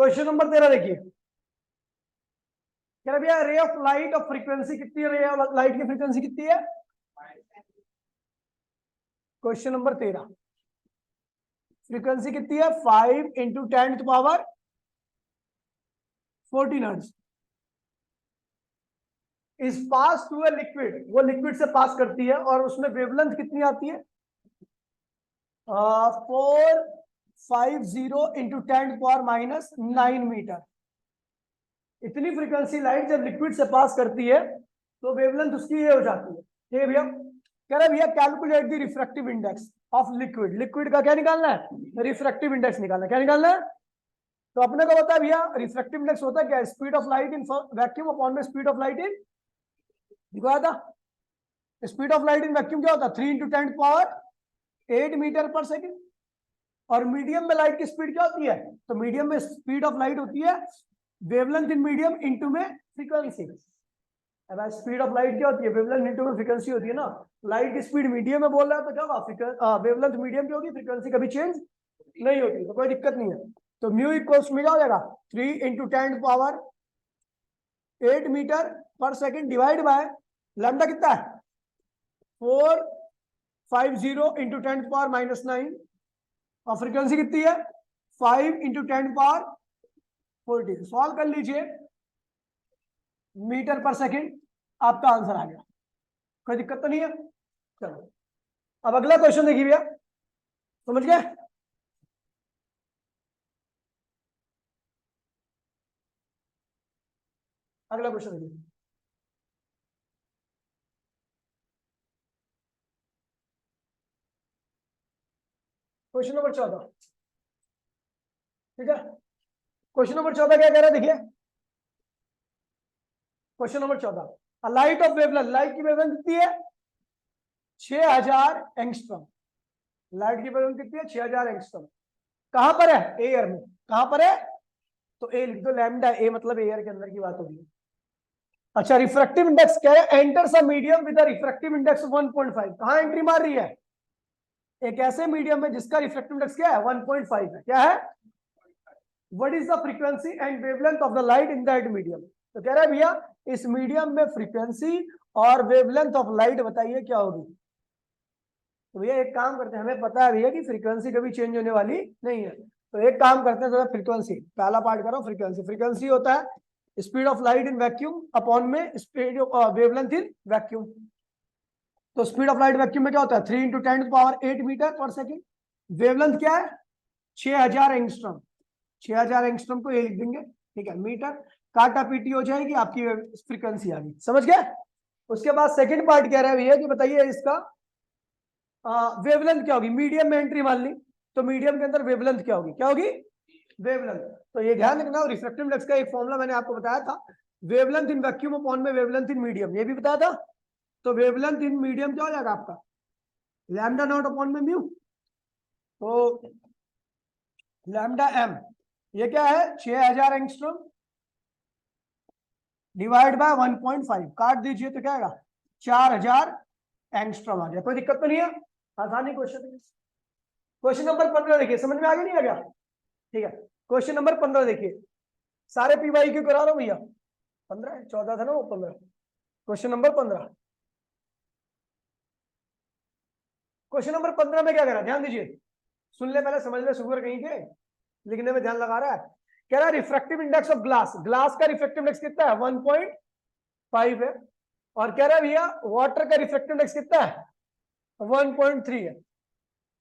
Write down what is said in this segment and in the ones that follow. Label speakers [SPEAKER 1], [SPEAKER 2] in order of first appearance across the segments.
[SPEAKER 1] Question number 13 देखिए, कह रहा भैया ray of light of frequency कितनी है, रे ऑफ लाइट की फ्रीक्वेंसी कितनी है। क्वेश्चन नंबर 13, फ्रीक्वेंसी कितनी है 5 into 10⁻14 hertz is pass through a liquid, वो लिक्विड से पास करती है और उसमें वेवलेंथ कितनी आती है 450 इंटू 10⁻⁹ मीटर। इतनी फ्रीक्वेंसी लाइट जब लिक्विड से पास करती है तो वेवलेंथ उसकी ये हो जाती है। ठीक है भैया, कह रहा है भैया calculate the refractive index of liquid, liquid का क्या निकालना है, रिफ्रैक्टिव इंडेक्स निकालना है। क्या निकालना है, तो अपने को बता भैया रिफ्रैक्टिव इंडेक्स होता है क्या, speed of light in vacuum upon में स्पीड ऑफ लाइट इन, दिखाया था speed of light in vacuum क्या होता है 3 इंटू 10⁸ मीटर पर सेकेंड। और मीडियम में लाइट की स्पीड क्या होती है, तो मीडियम में स्पीड ऑफ लाइट होती है वेवलेंथ इन मीडियम इंटू में फ्रीक्वेंसी। अब स्पीड ऑफ लाइट क्या होती है, वेवलेंथ इंटू में फ्रीक्वेंसी होती है ना। लाइट की स्पीड मीडियम में बोल रहा है तो क्या होगा, वेवलेंथ मीडियम की होगी, फ्रीक्वेंसी कभी चेंज नहीं होती, तो कोई दिक्कत नहीं है। तो म्यू इक्वल्स में क्या हो जाएगा 3 into 10⁸ metre per second divide by lambda कितना है 450 इंटू 10⁻⁹ और फ्रीक्वेंसी कितनी है 5 इंटू 10⁻14। सॉल्व कर लीजिए, मीटर पर सेकेंड आपका आंसर आ गया, कोई दिक्कत तो नहीं है। चलो अब अगला क्वेश्चन देखिए भैया, समझ गए। अगला क्वेश्चन देखिए, क्वेश्चन नंबर 14। ठीक है, क्वेश्चन नंबर 14 क्या कह रहा है देखिए, question number 14 light of wavelength, light की वेवलेंथ कितनी है 6000 एंगस्ट्रॉम। लाइट की वेवलेंथ कितनी है 6000 एंगस्ट्रॉम। कहां पर है, एयर में। कहां पर है, तो ए लिख दो, लैम्डा ए मतलब एयर के अंदर की बात होगी। अच्छा रिफ्रैक्टिव इंडेक्स क्या है, enter some medium with refractive index 1.5। कहां एंट्री मार रही है, एक ऐसे मीडियम में जिसका रिफ्रैक्टिव इंडेक्स क्या है 1.5 है। क्या है, what is the frequency and wavelength of the light in that medium. तो कह रहा है भैया इस मीडियम में फ्रीक्वेंसी और वेवलेंथ ऑफ लाइट बताइए क्या होगी। तो भैया एक काम करते हैं, हमें पता है भैया कि फ्रीक्वेंसी कभी चेंज होने वाली नहीं है, तो एक काम करते हैं फ्रीक्वेंसी, पहला पार्ट करो फ्रीक्वेंसी। फ्रीक्वेंसी होता है speed of light in vacuum upon में speed of wavelength in vacuum. तो स्पीड ऑफ लाइट वैक्यूम में क्या होता है 3 into 10⁸ metre per second. Wavelength क्या है 6000 एंगस्ट्रॉम, 6000 एंगस्ट्रॉम को ये लिख देंगे। ठीक है, मीटर काटा पीटी हो जाएगी, आपकी फ्रीक्वेंसी आ गई, समझ गए। उसके बाद सेकंड पार्ट कह रहा है भैया कि बताइए इसका वेवलेंथ क्या होगी। मीडियम में एंट्री मान ली, तो मीडियम के अंदर वेवलेंथ क्या होगी, क्या होगी वेवलेंथ। तो ये ध्यान रखना, रिफ्रैक्टिव इंडेक्स का एक फॉर्मूला मैंने आपको बताया था, वेवलेंथ इन वैक्यूम अपॉन में वेवलेंथ इन मीडियम, ये भी बताया था। तो वेवलेंथ इन मीडियम क्या हो जाएगा आपका लैम्डा नॉट अपॉन में म्यू, तो लैम्डा एम ये क्या है 6000 एंगस्ट्रॉम डिवाइड बाय 1.5, काट दीजिए तो क्या आएगा 4000 एंगस्ट्रॉम आ गया। कोई दिक्कत तो नहीं है, आसानी क्वेश्चन। क्वेश्चन नंबर 15 देखिए, समझ में आ गया नहीं आ गया। ठीक है, क्वेश्चन नंबर 15 देखिए, सारे पीवाई क्यों करा रहा हूं भैया, 15 है, 14 था ना वो 15। क्वेश्चन नंबर 15, क्वेश्चन नंबर 15 में क्या करा ध्यान दीजिए, सुन ले पहले, समझ ले, शुगर कहीं के लिखने में ध्यान लगा रहा है। कह रहा है refractive index of glass, glass का रिफ्रैक्टिव इंडेक्स कितना है 1.5 है। और कह रहा है भैया वाटर का रिफ्रैक्टिव इंडेक्स कितना है 1.3 है।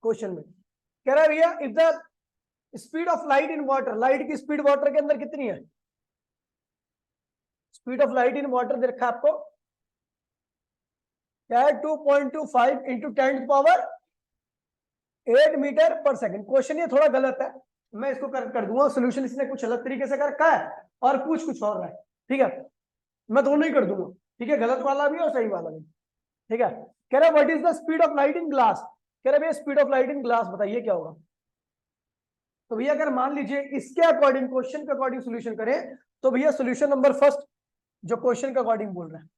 [SPEAKER 1] क्वेश्चन में कह रहा है भैया if the speed of light in water, light की स्पीड वाटर के अंदर कितनी है, speed of light in water दे रखा है आपको, क्या है 2.25 into 10⁸ metre per second. Question ये थोड़ा गलत है, मैं इसको कर दूंगा सोल्यूशन, इसने कुछ अलग तरीके से कर रखा है और पूछ कुछ और रहा है। ठीक है, मैं दोनों ही कर दूंगा, ठीक है, गलत वाला भी और सही वाला भी। ठीक है, कह रहा है what is the speed of light in glass, कह रहा है speed of light in glass बताइए क्या होगा। तो भैया अगर मान लीजिए इसके अकॉर्डिंग, क्वेश्चन के अकॉर्डिंग सोल्यूशन करें, तो भैया सोल्यूशन नंबर फर्स्ट जो क्वेश्चन के अकॉर्डिंग बोल रहे हैं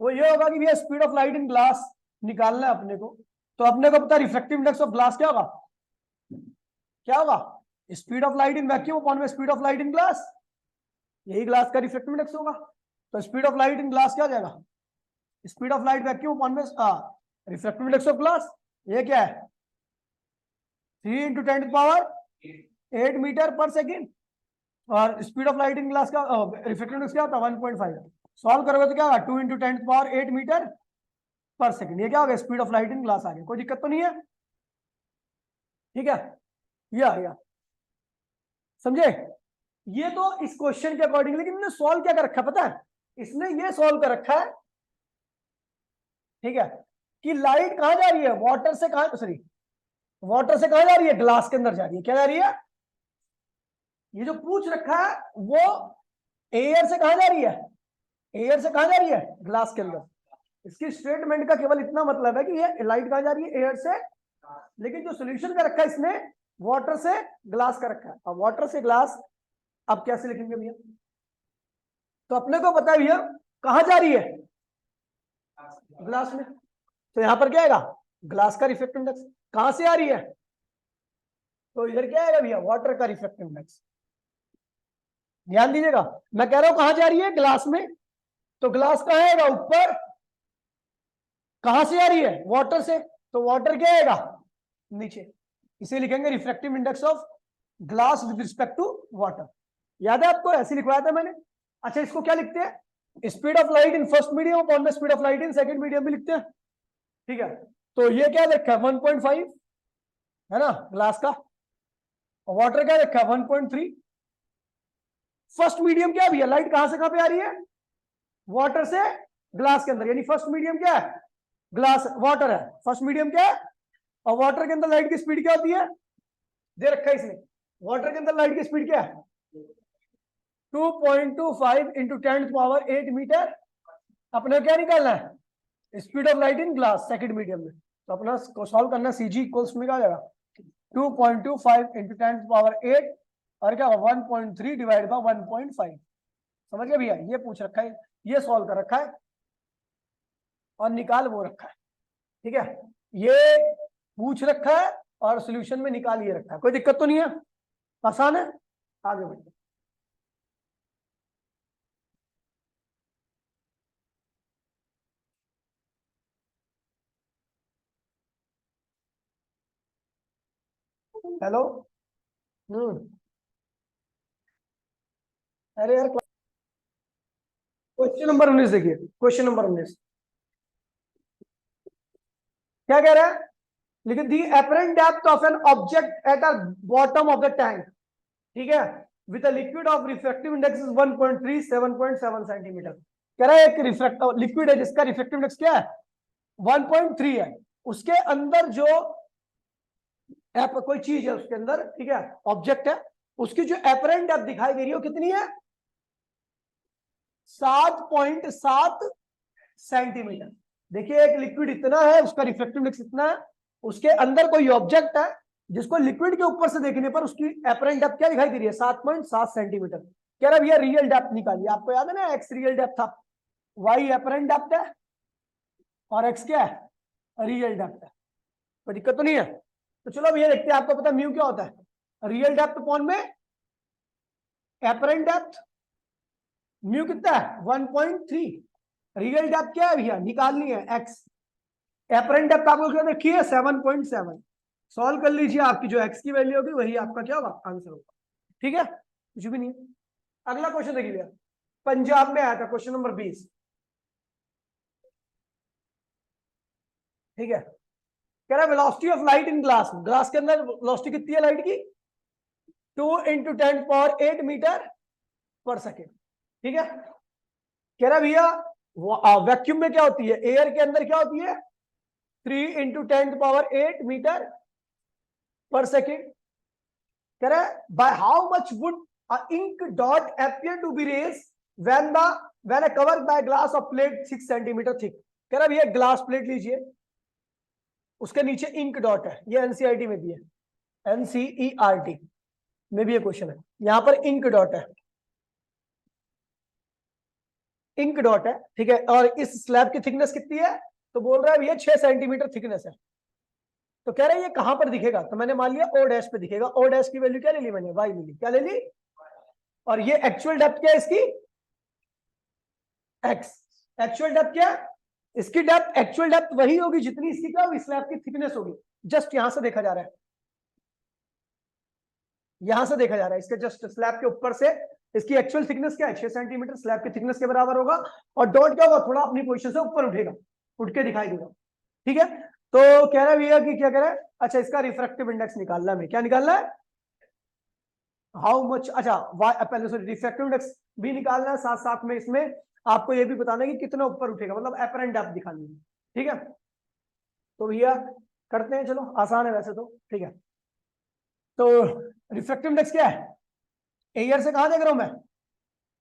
[SPEAKER 1] वो ये होगा कि भैया speed of light in glass निकालना है अपने को। तो अपने को पता रिफ्रैक्टिव इंडेक्स ऑफ ग्लास क्या होगा, क्या होगा speed of light in vacuum upon में speed of light in glass, यही ग्लास का रिफ्रैक्टिव इंडेक्स होगा। तो speed of light in glass क्या हो जाएगा, speed of light vacuum upon में रिफ्रैक्टिव इंडेक्स ऑफ ग्लास, ये क्या है 3 × 10⁸ मीटर पर सेकेंड, और speed of light in glass का रिफ्रैक्टिव इंडेक्स क्या होता है 1.5। सॉल्व करोगे तो क्या होगा 2 × 10⁸ मीटर पर सेकेंड, ये क्या हो गया speed of light in glass आ गया। कोई दिक्कत तो नहीं है, ठीक है, या समझे। ये तो इस क्वेश्चन के अकॉर्डिंग, लेकिन इसने सॉल्व क्या कर रखा है पता है, इसने ये सॉल्व कर रखा है, ठीक है, कि लाइट कहां जा रही है, वाटर से कहां, सॉरी वाटर से कहां जा रही है, ग्लास के अंदर जा रही है। क्या जा रही है, ये जो पूछ रखा है वो एयर से कहां जा रही है, एयर से कहां जा रही है, ग्लास के अंदर। इसकी स्टेटमेंट का केवल इतना मतलब है कि ये लाइट कहां जा रही है, एयर से, लेकिन जो सोल्यूशन का रखा है इसने वाटर से ग्लास का रखा है। अब वाटर से ग्लास अब कैसे लिखेंगे भैया, तो अपने को पता है भैया कहां जा रही है, ग्लास में, तो यहां पर क्या आएगा ग्लास का रिफ्रैक्टिव इंडेक्स। कहां से आ रही है, तो इधर क्या आएगा भैया वाटर का रिफ्रैक्टिव इंडेक्स। ध्यान दीजिएगा, मैं कह रहा हूं कहां जा रही है, ग्लास में, तो ग्लास कहां आएगा ऊपर, कहां से आ रही है, वाटर से, तो वाटर क्या आएगा नीचे, इसे लिखेंगे refractive index of glass with respect to water. याद है आपको, ऐसे लिखवाया था मैंने। अच्छा इसको क्या लिखते हैं, speed of light in first medium upon the speed of light in second medium भी लिखते हैं, ठीक है। तो ये क्या लिखा है 1.5 है ना ग्लास का, और वाटर क्या लिखा है 1.3। फर्स्ट मीडियम क्या है भैया, लाइट कहां से कहां पे आ रही है, वाटर से ग्लास के अंदर, यानी फर्स्ट मीडियम क्या है, ग्लास वाटर है, फर्स्ट मीडियम क्या है, और वाटर के अंदर लाइट की स्पीड क्या होती है, दे रखा है इसने, वाटर के अंदर लाइट की स्पीड क्या है 2.25 × 10⁸ मीटर। अपने क्या निकालना है, speed of light in glass second medium में, तो अपना सॉल्व करना CG इक्वल्स में क्या आ जाएगा 2.25 × 10⁸, और क्या 1.3 डिवाइड बाय 1.5। समझ गए भैया, ये पूछ रखा है, ये सॉल्व कर रखा है और निकाल वो रखा है, ठीक है, ये पूछ रखा है और सॉल्यूशन में निकाल ये रखा है। कोई दिक्कत तो नहीं है, आसान है, आगे बढ़िए। हेलो, अरे यार क्वेश्चन नंबर 19 देखिए, क्वेश्चन नंबर 19 क्या कह रहा है, लेकिन दी apparent depth of an object at a bottom of the tank, ठीक है, with a liquid of refractive index is 1.3 7.7 centimetre. कह रहा है एक रिफ्रैक्ट लिक्विड है जिसका रिफ्रैक्टिव इंडेक्स क्या है 1.3 है, उसके अंदर जो कोई चीज है उसके अंदर, ठीक है, ऑब्जेक्ट है, उसकी जो एपरेंट डेप्थ दिखाई दे रही है वो कितनी है 7.7 सेंटीमीटर। देखिए एक लिक्विड इतना है, उसका रिफ्रैक्टिव इंडेक्स इतना है, उसके अंदर कोई ऑब्जेक्ट है जिसको लिक्विड के ऊपर से देखने पर उसकी एपरेंट डेप्थ क्या दिखाई दे रही है 7.7 सेंटीमीटर। कह रहा भैया रियल डेप्थ निकालिए। आपको याद है ना एक्स रियल डेप्थ था, वाई एपरेंट डेप्थ है और एक्स क्या है रियल डेप्थ है। कोई दिक्कत तो नहीं है, तो चलो भैया देखते हैं। आपको पता है म्यू क्या होता है, रियल डेप्थ अपॉन में एपरेंट डेप्थ, म्यू कितना है 1.3, रियल डेप्थ क्या है भैया निकालनी है एक्स, एपरेंट डेप्थ आपको क्या देखिए 7.7। सॉल्व कर लीजिए, आपकी जो एक्स की वैल्यू होगी वही आपका क्या होगा आंसर होगा, ठीक है, कुछ भी नहीं। अगला क्वेश्चन देखिए भैया, पंजाब में आया था क्वेश्चन नंबर 20, ठीक है, कह रहा है velocity of light in glass, glass के अंदर वेलोसिटी कितनी है लाइट की 2 × 10⁸ मीटर पर सेकेंड, ठीक है। कह रहा भैया वैक्यूम में क्या होती है, एयर के अंदर क्या होती है 3 × 10⁸ मीटर पर सेकेंड। कह रहा है by how much would a ink dot appear to be raised when a cover by glass of plate 6 centimetre thick. कह रहा भैया ग्लास प्लेट लीजिए, उसके नीचे इंक डॉट है, ये एनसीईआरटी में भी है, एनसीईआरटी में भी ये क्वेश्चन है, यहां पर इंक डॉट है, इंक डॉट है, ठीक है, और इस स्लैब की थिकनेस कितनी है, तो बोल रहा है भैया 6 सेंटीमीटर थिकनेस है। तो कह रहा है ये कहां पर दिखेगा, तो मैंने मान लिया ओ डैश पे दिखेगा। ओ डैश की वैल्यू क्या ले ली मैंने, वाई ले ली। क्या ले ली, और ये एक्चुअल डेप्थ क्या है इसकी, एक्स। एक्चुअल डेप्थ क्या है इसकी, डेप्थ, एक्चुअल डेप्थ वही होगी जितनी इसकी क्या होगी, स्लैब की थिकनेस होगी। जस्ट यहां से देखा जा रहा है, यहां से देखा जा रहा है, इसके जस्ट स्लैब के ऊपर से इसकी एक्चुअल थिकनेस क्या है, 6 सेंटीमीटर स्लैब की थिकनेस के बराबर होगा। और डॉट क्या होगा, थोड़ा अपनी पोजीशन से ऊपर उठेगा, उठ के दिखाई देगा। ठीक है, तो कह रहा है भैया कि क्या कह रहा है, अच्छा इसका रिफ्रैक्टिव इंडेक्स निकालना है, क्या निकालना है, हाउ मच, अच्छा पहले सॉरी रिफ्रैक्टिव इंडेक्स भी निकालना है, साथ साथ में इसमें आपको ये भी बताना है कि कितना ऊपर उठेगा, मतलब अपरेंट डेप्थ दिखानी है। ठीक है, तो भैया करते हैं, चलो आसान है वैसे तो। ठीक है, तो रिफ्रैक्टिव इंडेक्स क्या है, एयर से कहां देख रहा हूं मैं,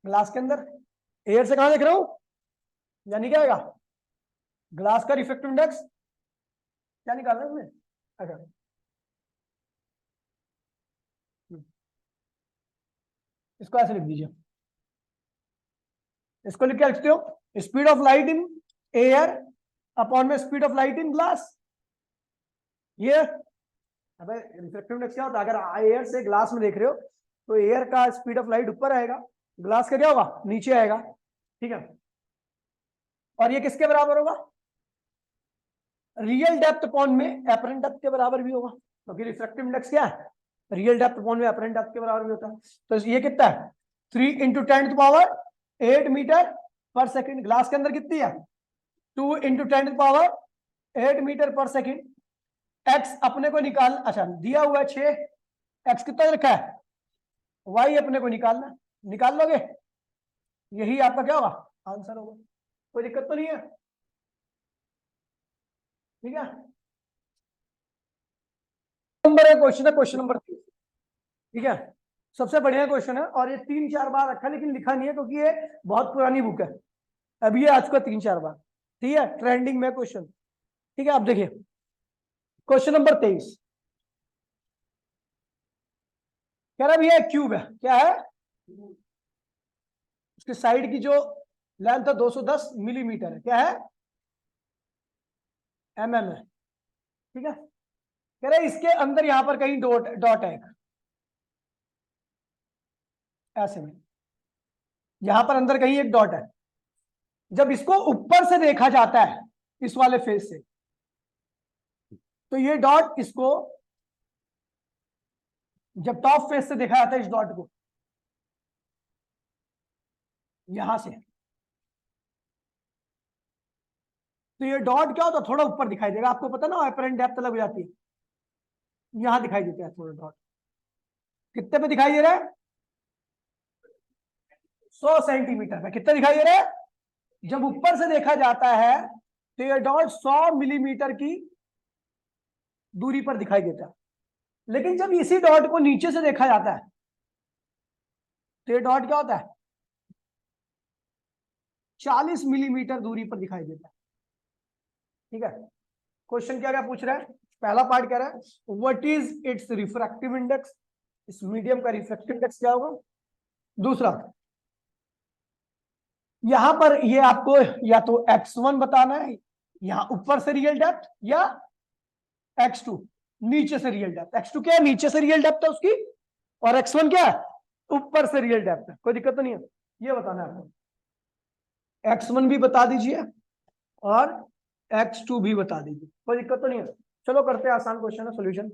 [SPEAKER 1] ग्लास के अंदर, एयर से कहां देख रहा हूं, यानी क्या आएगा, ग्लास का रिफ्रैक्टिव इंडेक्स क्या निकालना है इसमें। अच्छा इसको ऐसे लिख दीजिए, इसको लिख के लिखते हो, speed of light in air upon में speed of light in glass. ये अबे रिफ्रैक्टिव इंडेक्स क्या होता है, अगर एयर से ग्लास में देख रहे हो तो एयर का स्पीड ऑफ लाइट ऊपर आएगा, ग्लास का क्या होगा, नीचे आएगा। ठीक है, और ये किसके बराबर होगा, रियल डेप्थ अपॉन में एपरेंट डेप्थ के बराबर भी होगा, क्योंकि रिफ्रैक्टिव इंडेक्स क्या है, रियल डेप्थ अपॉन में एपरेंट डेप्थ के बराबर भी होता है। तो ये कितना है, 3 into 10⁻8 metre per second. Glass के अंदर कितनी है, 2 into 10⁻8 metre per second. X अपने को निकाल, अच्छा दिया हुआ है 6, एक्स कितना रखा है, वाई अपने को निकालना, निकाल लोगे, यही आपका क्या होगा, आंसर होगा। कोई दिक्कत तो नहीं है। ठीक है, नंबर है क्वेश्चन है, क्वेश्चन नंबर 3। ठीक है, सबसे बढ़िया क्वेश्चन है, और ये 3-4 बार रखा लेकिन लिखा नहीं है क्योंकि ये बहुत पुरानी बुक है, अभी ये आज का 3-4 बार। ठीक है, ट्रेंडिंग में क्वेश्चन। ठीक है, आप देखिए क्वेश्चन नंबर 23, कह रहा भैया क्यूब है, क्या है, उसकी साइड की जो लेंथ है 210 मिलीमीटर है, क्या है, है। ठीक है, कह रहा है इसके अंदर यहां पर कहीं डॉट डॉट है, ऐसे में यहां पर अंदर कहीं एक डॉट है। जब इसको ऊपर से देखा जाता है इस वाले फेस से, तो ये डॉट इसको, जब टॉप फेस से देखा जाता है इस डॉट को यहां से, तो ये डॉट क्या होता है, थोड़ा ऊपर दिखाई देगा, आपको पता ना अपरेंट डेप्थ अलग हो जाती है, यहां दिखाई देता है थोड़ा डॉट। कितने पे दिखाई दे रहा है, 100 सेंटीमीटर पे। कितना दिखाई दे रहा है, जब ऊपर से देखा जाता है तो ये डॉट 100 मिलीमीटर की दूरी पर दिखाई देता है। लेकिन जब इसी डॉट को नीचे से देखा जाता है तो ये डॉट क्या होता है, 40 मिलीमीटर दूरी पर दिखाई देता है। ठीक है, क्वेश्चन क्या क्या पूछ रहा है, पहला पार्ट कह रहा है what is it's refractive index, इस मीडियम का रिफ्रैक्टिव इंडेक्स क्या होगा। दूसरा, यहां पर ये आपको या तो x1 बताना है, यहां ऊपर से रियल डेप्थ, या x2 नीचे से रियल डेप्थ। x2 क्या है, नीचे से रियल डेप्थ है उसकी, और x1 क्या है, ऊपर से रियल डेप्थ है। कोई दिक्कत तो नहीं है, ये बताना है आपको। x1 भी बता दीजिए और x2 भी बता दीजिए, कोई दिक्कत तो नहीं है। चलो करते हैं, आसान क्वेश्चन है, सॉल्यूशन।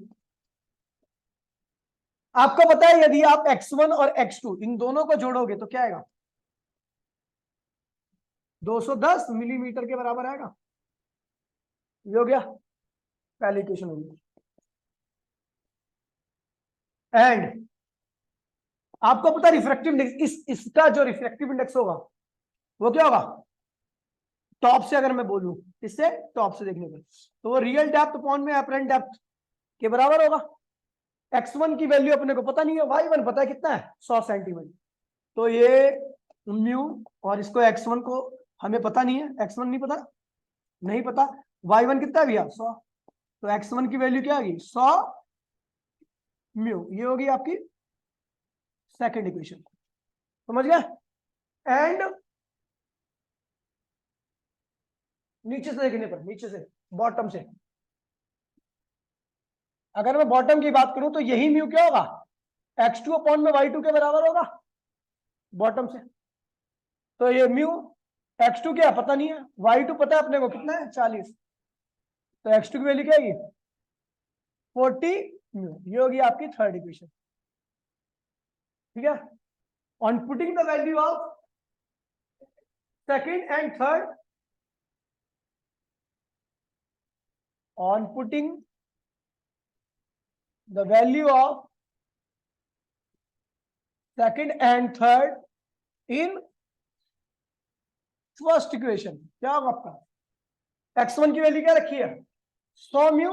[SPEAKER 1] आपको पता है यदि आप x1 और x2 इन दोनों को जोड़ोगे तो क्या आएगा, 210 मिलीमीटर के बराबर आएगा। ये हो गया पहली इक्वेशन होगी। एंड आपको पता है रिफ्रैक्टिव इंडेक्स, इसका जो रिफ्रैक्टिव इंडेक्स होगा वो क्या होगा, टॉप से अगर मैं बोलूं, इससे टॉप से देखने पर, तो वो रियल डेप्थ अपॉन में अपरेंट डेप्थ के बराबर होगा। x1 की वैल्यू अपने को पता नहीं है, y1 पता है कितना है, 100 सेंटीमीटर। तो ये म्यू, और इसको x1 को हमें पता नहीं है, x1 नहीं पता, नहीं पता, y1 कितना है भैया, 100। तो x1 की वैल्यू क्या होगी, 100 म्यू। ये होगी आपकी सेकेंड इक्वेशन, समझ गया। एंड नीचे से देखने पर, नीचे से बॉटम से, अगर मैं बॉटम की बात करूं तो यही म्यू क्या होगा, x2 अपॉन में y2 के बराबर होगा बॉटम से। तो ये म्यू x2 क्या पता नहीं है, y2 पता है अपने को कितना है 40, तो x2 की वैल्यू क्या है 40 म्यू। ये होगी आपकी थर्ड इक्वेशन। ठीक है, on putting the value of second and third, on putting the value of second and third in first equation, क्या होगा आपका, x1 की वैल्यू क्या रखी है 100 म्यू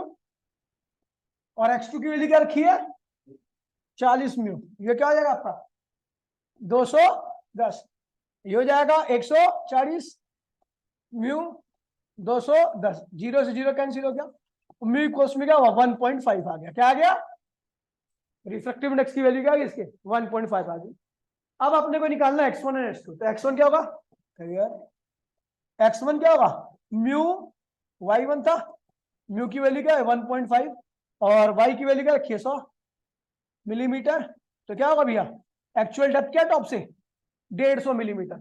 [SPEAKER 1] और x2 की वैल्यू क्या रखी है 40 म्यू। ये क्या हो जाएगा आपका 210, ये हो जाएगा 140 म्यू 210, जीरो से जीरो कैंसिल हो गया, म्यू इक्वल्स में क्या हुआ 1.5 आ गया। क्या आ गया, रिफ्रैक्टिव इंडेक्स की वैल्यू क्या आ गई इसके 1.5 आ गई। अब अपने को निकालना है x1 और x2, तो x1 क्या होगा, x1 क्या होगा म्यू y1 था, म्यू की वैल्यू क्या है 1.5 और y की वैल्यू क्या रखी है 100 मिलीमीटर। तो क्या होगा भैया, एक्चुअल डेप्थ क्या टॉप से 150 मिलीमीटर,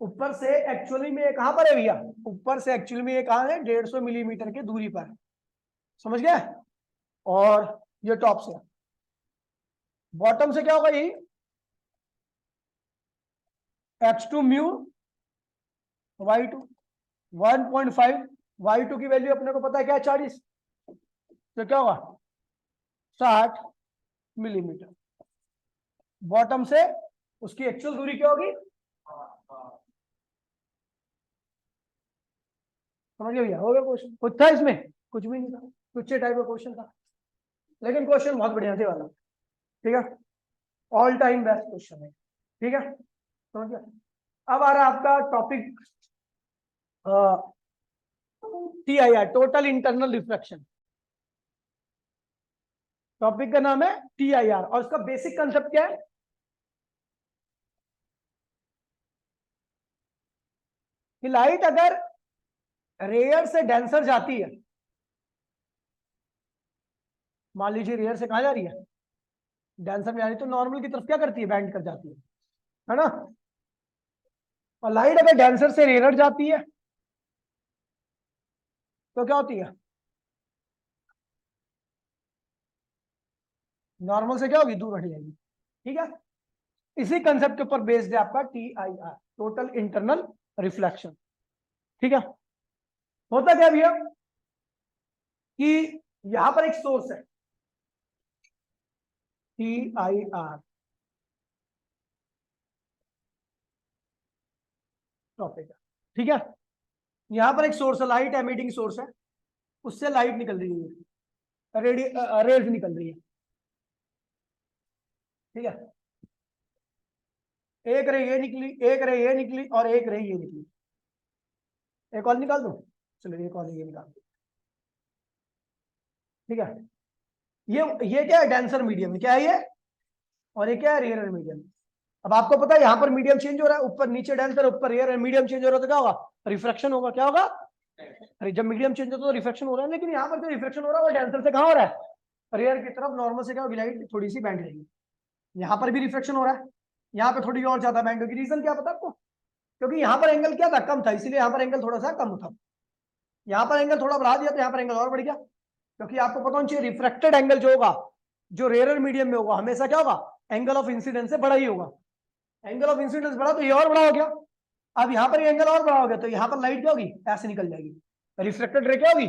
[SPEAKER 1] ऊपर से एक्चुअली में कहां पर है भैया, ऊपर से एक्चुअली में ये कहां है 150 मिलीमीटर की दूरी पर, समझ गए। और ये टॉप से, बॉटम से क्या होगा यही x2 म्यू y2 1.5, y2 की वैल्यू अपने को पता है क्या है 40, तो क्या होगा 60 मिलीमीटर। बॉटम से उसकी एक्चुअल दूरी क्या होगी, समझ गए भैया, हो गया क्वेश्चन। कुछ था इसमें, कुछ भी नहीं था, कुछ टाइप का क्वेश्चन था, लेकिन क्वेश्चन बहुत बढ़िया थे वाला। ठीक है, ऑल टाइम बेस्ट क्वेश्चन है। ठीक है, समझ गया। अब आ रहा है आपका topic TIR, total internal reflection. Topic का नाम है TIR और उसका बेसिक कंसेप्ट क्या है, कि लाइट अगर रेयर से डेंसर जाती है, मान लीजिए रेयर से कहां जा रही है डेंसर में जा रही है, तो नॉर्मल की तरफ क्या करती है बैंड कर जाती है ना। और लाइट अगर डेंसर से रेयर जाती है तो क्या होती है, नॉर्मल से क्या होगी दूर हट जाएगी। ठीक है, इसी कंसेप्ट के ऊपर बेस्ड है आपका TIR, टोटल इंटरनल रिफ्लेक्शन। ठीक है, होता क्या भैया कि यहां पर एक सोर्स है TIR टॉपिक है। ठीक है, यहां पर एक सोर्स है, लाइट एमिटिंग सोर्स है, उससे लाइट निकल रही है, रेज निकल रही है। ठीक है, एक रे ये निकली, एक रे ये निकली और एक रे ये निकली, एक और निकाल दो, चलो एक और ये निकाल दो। ठीक है, ये क्या है डेंसर मीडियम है, क्या है ये, और ये क्या है रेयर मीडियम। अब आपको पता है यहां पर मीडियम चेंज हो रहा है, ऊपर नीचे डेंसर ऊपर रेयर, मीडियम चेंज हो रहा है तो क्या होगा, रिफ्रैक्शन होगा। क्या होगा, अरे जब मीडियम चेंज होता है तो रिफ्रैक्शन हो रहा है, लेकिन यहाँ पर जो रिफ्रैक्शन हो रहा है वो डेंसर से कहां हो रहा है, रेयर की तरफ। नॉर्मल से क्या होगी, लाइट थोड़ी सी बैंड रहेगी। यहाँ पर भी रिफ्लेक्शन हो रहा है, यहाँ पे थोड़ी और ज्यादा बैंड होगी। रीजन क्या पता आपको, क्योंकि यहाँ पर एंगल क्या था कम था, इसलिए यहाँ पर एंगल थोड़ा सा कम था। यहाँ पर एंगल थोड़ा बढ़ा दिया तो यहाँ पर एंगल और बढ़ गया, क्योंकि आपको पता होना चाहिए रिफ्रैक्टेड एंगल जो होगा, जो रेयर मीडियम में होगा, हमेशा क्या होगा, एंगल ऑफ इंसिडेंस से बड़ा ही होगा। एंगल ऑफ इंसिडेंस बढ़ा तो ये और बड़ा हो गया। अब यहाँ पर एंगल और बड़ा हो गया तो यहाँ पर लाइट क्या होगी, ऐसे निकल जाएगी, रिफ्लेक्टेड रे क्या होगी,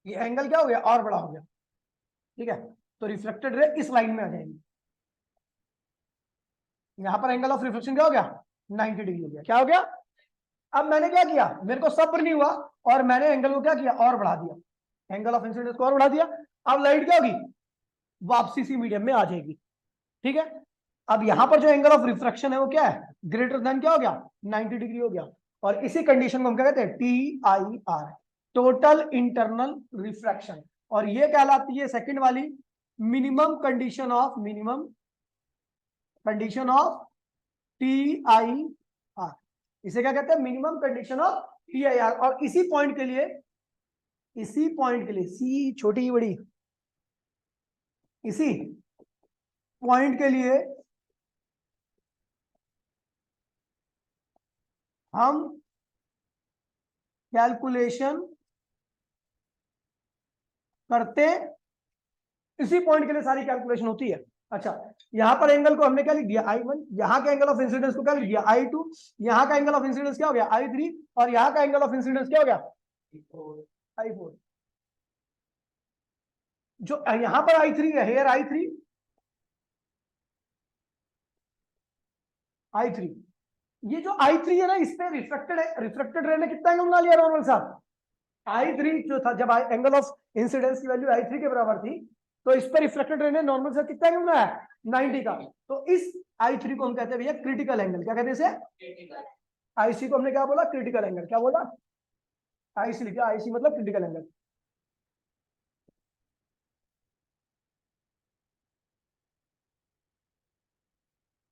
[SPEAKER 1] ये एंगल क्या हो गया और बड़ा हो गया। ठीक है, तो रिफ्लेक्टेड रे इस लाइन में आ जाएगी। यहां पर एंगल ऑफ रिफ्लेक्शन क्या हो गया 90 डिग्री हो गया। क्या हो गया, अब मैंने क्या किया, मेरे को सब्र नहीं हुआ और मैंने एंगल को क्या किया और बढ़ा दिया, एंगल ऑफ इंसिडेंस को और बढ़ा दिया। अब लाइट क्या होगी, वापसी सी मीडियम में आ जाएगी। ठीक है, अब यहां पर जो एंगल ऑफ रिफ्रैक्शन है वो क्या है, ग्रेटर देन क्या हो गया 90 डिग्री हो गया। और इसी कंडीशन को हम क्या कहते हैं TIR, टोटल इंटरनल रिफ्रैक्शन। और ये कहलाती है सेकंड वाली मिनिमम कंडीशन ऑफ TIR, इसे क्या कहते हैं मिनिमम कंडीशन ऑफ TIR। और इसी पॉइंट के लिए इसी पॉइंट के लिए, सी छोटी बड़ी, इसी पॉइंट के लिए हम कैलकुलेशन करते, इसी पॉइंट के लिए सारी कैलकुलेशन होती है। अच्छा, यहां पर एंगल को हमने क्या लिख दिया, I1, यहां के एंगल ऑफ इंसिडेंस को क्या लिख दिया, I2, यहां का एंगल ऑफ इंसिडेंस क्या हो गया, I3, और यहां का एंगल ऑफ इंसिडेंस क्या हो गया, I4। जो यहां पर I3 है, हेयर I3, I3, ये जो I3 है ना, इस पे रिफ्लेक्टेड है, रिफ्लेक्टेड रे ने कितना एंगल बना लिया नॉर्मल साहब, I3 जो था, जब एंगल ऑफ इंसिडेंस की वैल्यू I3 के बराबर थी, तो इस पर रिफ्लेक्टेड रे ने नॉर्मल से कितना एंगल बनाया, 90 का। तो इस I3 को हम कहते हैं भैया क्रिटिकल एंगल। क्या कहते हैं इसे, IC को हमने क्या बोला, क्रिटिकल एंगल। क्या बोला, IC लिखा, IC मतलब critical angle.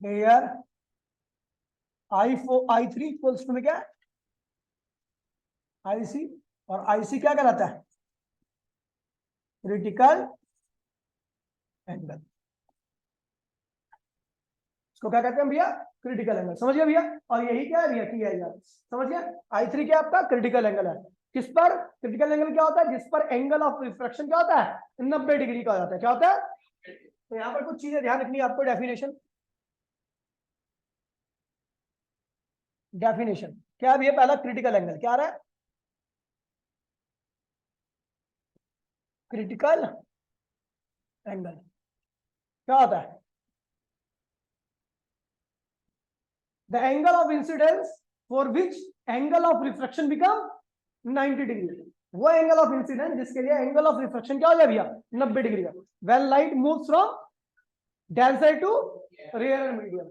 [SPEAKER 1] Here I3 equals to में क्या है, IC, और IC क्या कहलाता है, क्रिटिकल एंगल। इसको क्या कहते हैं भैया, क्रिटिकल एंगल। समझ गया भैया, और यही क्या है भैया, TIR। समझ गया, I3 क्या आपका क्रिटिकल एंगल है। किस पर, क्रिटिकल एंगल क्या होता है, जिस पर एंगल ऑफ रिफ्रैक्शन क्या होता है, 90 डिग्री का हो जाता है। क्या होता है, तो यहाँ पर कुछ चीजें ध्यान रखनी है आपको। डेफिनेशन, डेफिनेशन क्या है भैया, पहला क्रिटिकल एंगल क्या आ रहा है, क्रिटिकल एंगल क्या होता है, the angle of incidence for which angle of refraction become 90 degree. वो एंगल ऑफ इंसिडेंस जिसके लिए एंगल ऑफ रिफ्रैक्शन क्या हो जाए भैया, 90 डिग्री का। When light moves from denser to rarer and medium,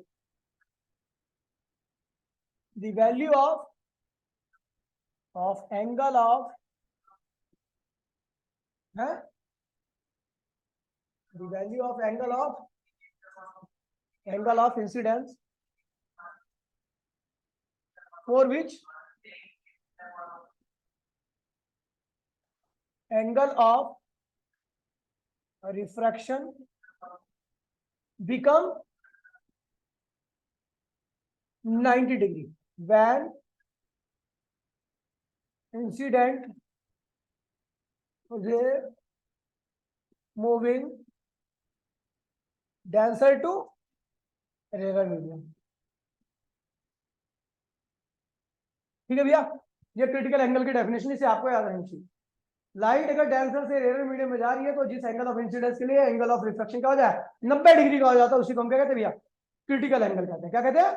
[SPEAKER 1] the value of angle of है, the value of angle of incidence for which angle of refraction become 90 degree when incident ray moving denser to rarer medium। ठीक है भैया, ये critical angle की definition, इसे आपको याद रखनी चाहिए। लाइट अगर डेंसर से रेयर मीडियम में जा रही है, तो जिस एंगल ऑफ इंसिडेंस के लिए एंगल ऑफ रिफ्लेक्शन क्या हो जाए, 90 डिग्री का हो जाता है, उसी को हम क्या कहते हैं भैया, क्रिटिकल एंगल कहते हैं। क्या कहते हैं,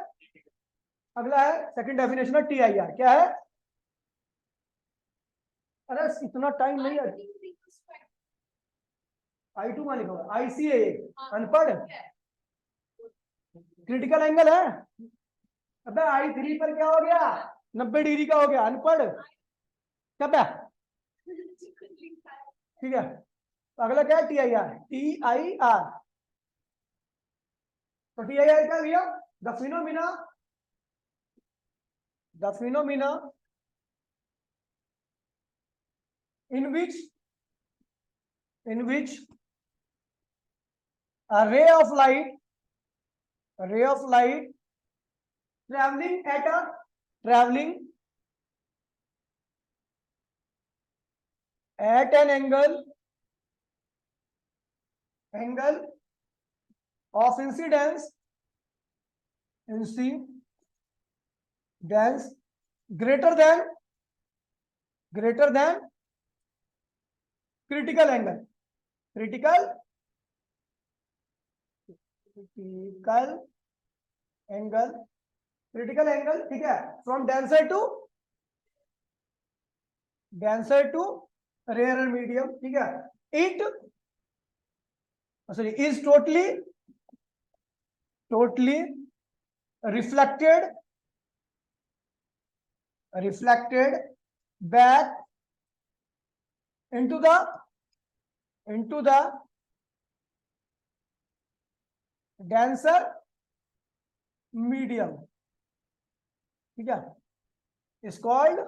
[SPEAKER 1] अगला है सेकंड डेफिनेशन है TIR। क्या है, अरे इतना टाइम नहीं है, I2 में लिखा हुआ, IC है, अनपढ़, क्रिटिकल एंगल है। अबे I3 पर क्या हो गया, 90 डिग्री का हो गया, अनपढ़ क्या पे? ठीक है, तो अगला क्या है, TIR। TIR, तो TIR क्या भैया, the phenomena in which a ray of light traveling at an angle of incidence greater than critical angle, critical angle, ठीक है, from denser to rarer medium, ठीक है, it is totally reflected back into the denser medium, ठीक है, is called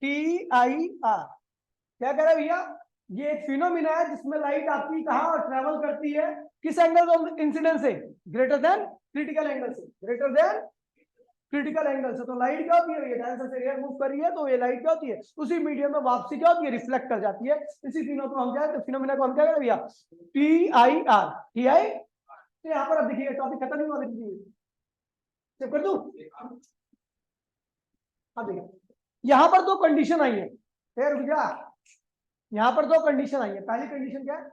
[SPEAKER 1] TIR। क्या कह रहा है भैया, ये एक फिनोमिना है जिसमें लाइट आपकी कहाँ ट्रेवल करती है, किस एंगल ऑफ इंसिडेंस से, ग्रेटर देन क्रिटिकल एंगल से, ग्रेटर देन क्रिटिकल एंगल से। तो लाइट क्या होती है, ये डायरेक्शन से एयर मूव कर रही है तो ये लाइट क्या होती है, उसी मीडियम में वापसी क्या होती है, रिफ्लेक्ट कर जाती है। इसी फिनो को हम क्या है, फिनोमिना को हम क्या करें भैया, TIR। TI, तो यहाँ पर अब देखिए टॉपिक खत्म नहीं हुआ, चेक कर दूं। अब देखिए यहाँ पर दो कंडीशन आई है, फिर रुक जा, यहाँ पर दो कंडीशन आई है। पहली कंडीशन क्या है,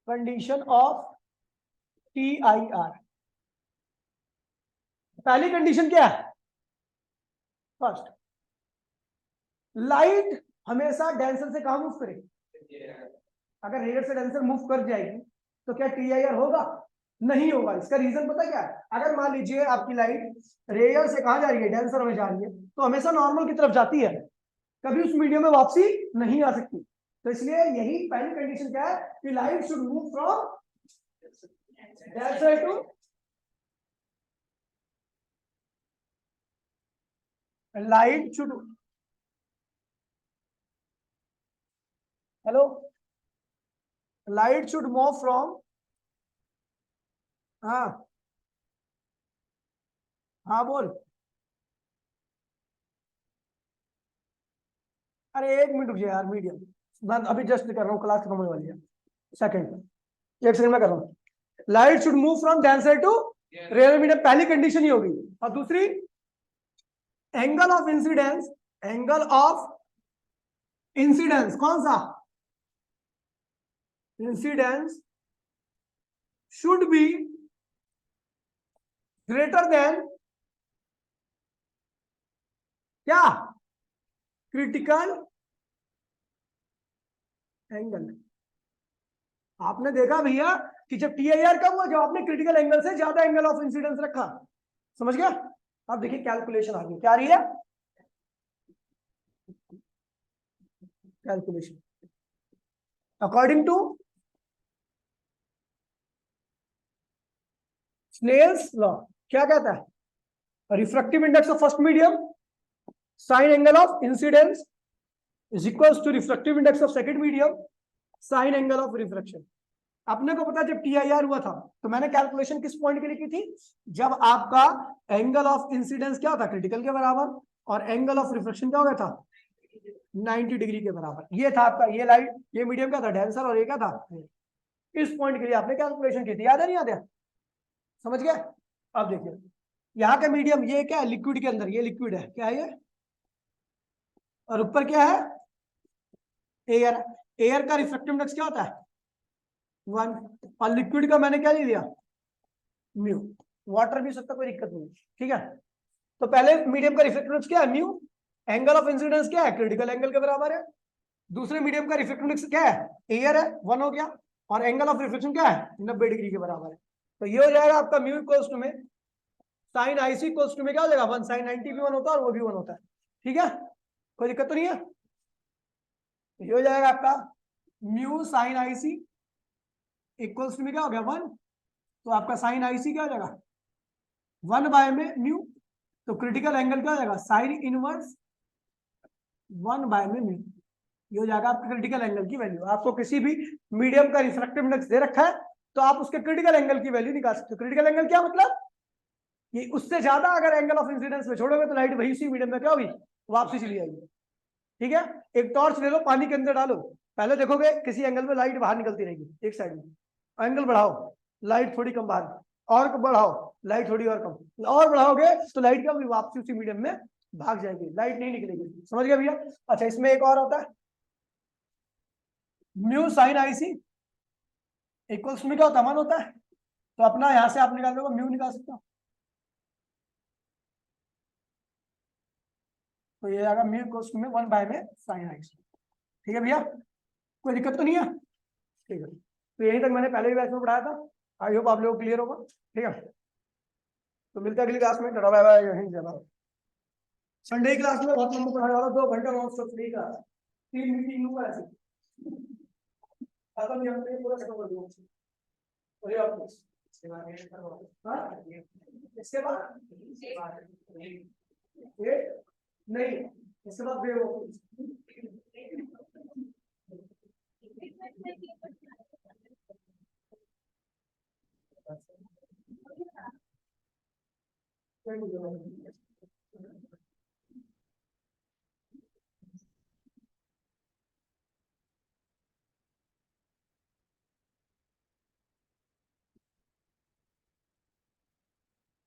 [SPEAKER 1] कंडीशन ऑफ TIR। पहली कंडीशन क्या है, फर्स्ट, लाइट हमेशा डेंसर से कहां मूव करे, अगर रेयर से डेंसर मूव कर जाएगी तो क्या TIR होगा, नहीं होगा। इसका रीजन पता क्या है, अगर मान लीजिए आपकी लाइट रेयर से कहां जा रही है, डेंसर में जा रही है, तो हमेशा नॉर्मल की तरफ जाती है, कभी उस मीडियम में वापसी नहीं आ सकती। तो इसलिए यही पहली कंडीशन क्या है कि light should move from denser to, light should, hello, light should move from, हाँ हाँ बोल, अरे एक मिनट रुक जा यार, मीडियम, मैं अभी जस्ट कर रहा हूँ, क्लास खत्म होने वाली है, सेकंड, एक सेकंड में कर रहा हूँ। Light should move from denser to rare medium, पहली कंडीशन ही होगी। और दूसरी, angle of incidence, angle of incidence कौन सा, incidence should be greater than क्या, क्रिटिकल एंगल। आपने देखा भैया कि जब TIR कब हुआ, जब आपने क्रिटिकल एंगल से ज्यादा एंगल ऑफ इंसिडेंस रखा, समझ गया। अब देखिए कैलकुलेशन आ गई, क्या आ रही है, calculation according to Snell's law. क्या कहता है, refractive index of first medium sine angle of incidence is equals to refractive index of second medium sine angle of refraction. अपने को पता है जब TIR हुआ था तो मैंने कैलकुलेशन किस पॉइंट के लिए की थी, जब आपका एंगल ऑफ इंसिडेंस क्या होता, क्रिटिकल के बराबर, और एंगल ऑफ रिफ्लेक्शन क्या हो गया था, 90 डिग्री के बराबर। ये था आपका, ये लाइट, ये मीडियम क्या था, डेंसर, और ये क्या था, इस पॉइंट के लिए आपने कैलकुलेशन की थी, याद है नहीं याद है, समझ गए। अब देखिए यहाँ का मीडियम ये क्या है, लिक्विड के अंदर, ये लिक्विड है, क्या है ये, और ऊपर क्या है, एयर। एयर का रिफ्रैक्टिव इंडेक्स क्या होता है, 1, और लिक्विड का मैंने क्या ले लिया, म्यू। वाटर भी सकता, कोई दिक्कत नहीं, ठीक है। तो पहले मीडियम का रिफ्रैक्टिव इंडेक्स क्या है, म्यू। एंगल ऑफ इंसिडेंस क्या है, क्रिटिकल एंगल के बराबर है। दूसरे मीडियम का रिफ्रैक्टिव इंडेक्स क्या है, एयर है, 1 हो गया, और एंगल ऑफ रिफ्लेक्शन क्या है, 90 डिग्री के बराबर है। तो ये हो जाएगा आपका म्यू इक्वल्स टू में साइन IC इक्वल्स टू में क्या हो जाएगा, 1 साइन 90 भी 1 होता है और वो भी 1 होता है, ठीक है, कोई दिक्कत तो नहीं है। ये हो जाएगा आपका mu sine IC equals to में क्या हो गया, 1, तो आपका साइन IC क्या हो जाएगा, 1 बाय में म्यू, तो क्रिटिकल एंगल क्या हो जाएगा, साइन इनवर्स 1 बाय में म्यू। ये हो जाएगा आपका क्रिटिकल एंगल की वैल्यू। आपको किसी भी मीडियम का रिफ्रैक्टिव इंडेक्स दे रखा है तो आप उसके क्रिटिकल एंगल की वैल्यू निकाल सकते हो। क्रिटिकल एंगल क्या मतलब, ये उससे ज्यादा अगर एंगल ऑफ इंसिडेंस में छोड़ोगे तो लाइट वही उसी मीडियम में क्या होगी, वापसी चली जाएगी, ठीक है। एक टॉर्च ले लो, पानी के अंदर डालो, पहले देखोगे किसी एंगल में लाइट बाहर निकलती रहेगी एक साइड में, एंगल बढ़ाओ लाइट थोड़ी कम बाहर, और बढ़ाओ लाइट थोड़ी और कम, और बढ़ाओगे तो लाइट क्या होगी, वापसी उसी मीडियम में भाग जाएगी, लाइट नहीं निकलेगी, समझ गया भैया। अच्छा इसमें एक और होता है, म्यू साइन IC इक्वल्स में क्या होता है, 1 होता है, तो अपना यहां से आप निकाल लो, म्यू निकाल सकते हो, तो ये आएगा म्यू इक्वल्स में 1 बाय में साइन IC, ठीक है भैया, कोई दिक्कत तो नहीं है, ठीक है। तो यही तक मैंने पहले भी बैच में पढ़ाया था, आई होप आप लोग क्लियर होगा, ठीक है। तो मिलता है अगली क्लास में, टाटा बाय बाय, यहीं जाना। संडे की क्लास में बहुत लंबा पढ़ाने वाला, 2 घंटे नॉन स्टॉप फ्री का, 3 मीटिंग लूंगा ऐसे, खत्म नहीं होते, पूरा खत्म कर दूंगा, और ये आपको हाँ? इसके बाद ये नहीं, इसके बाद वेव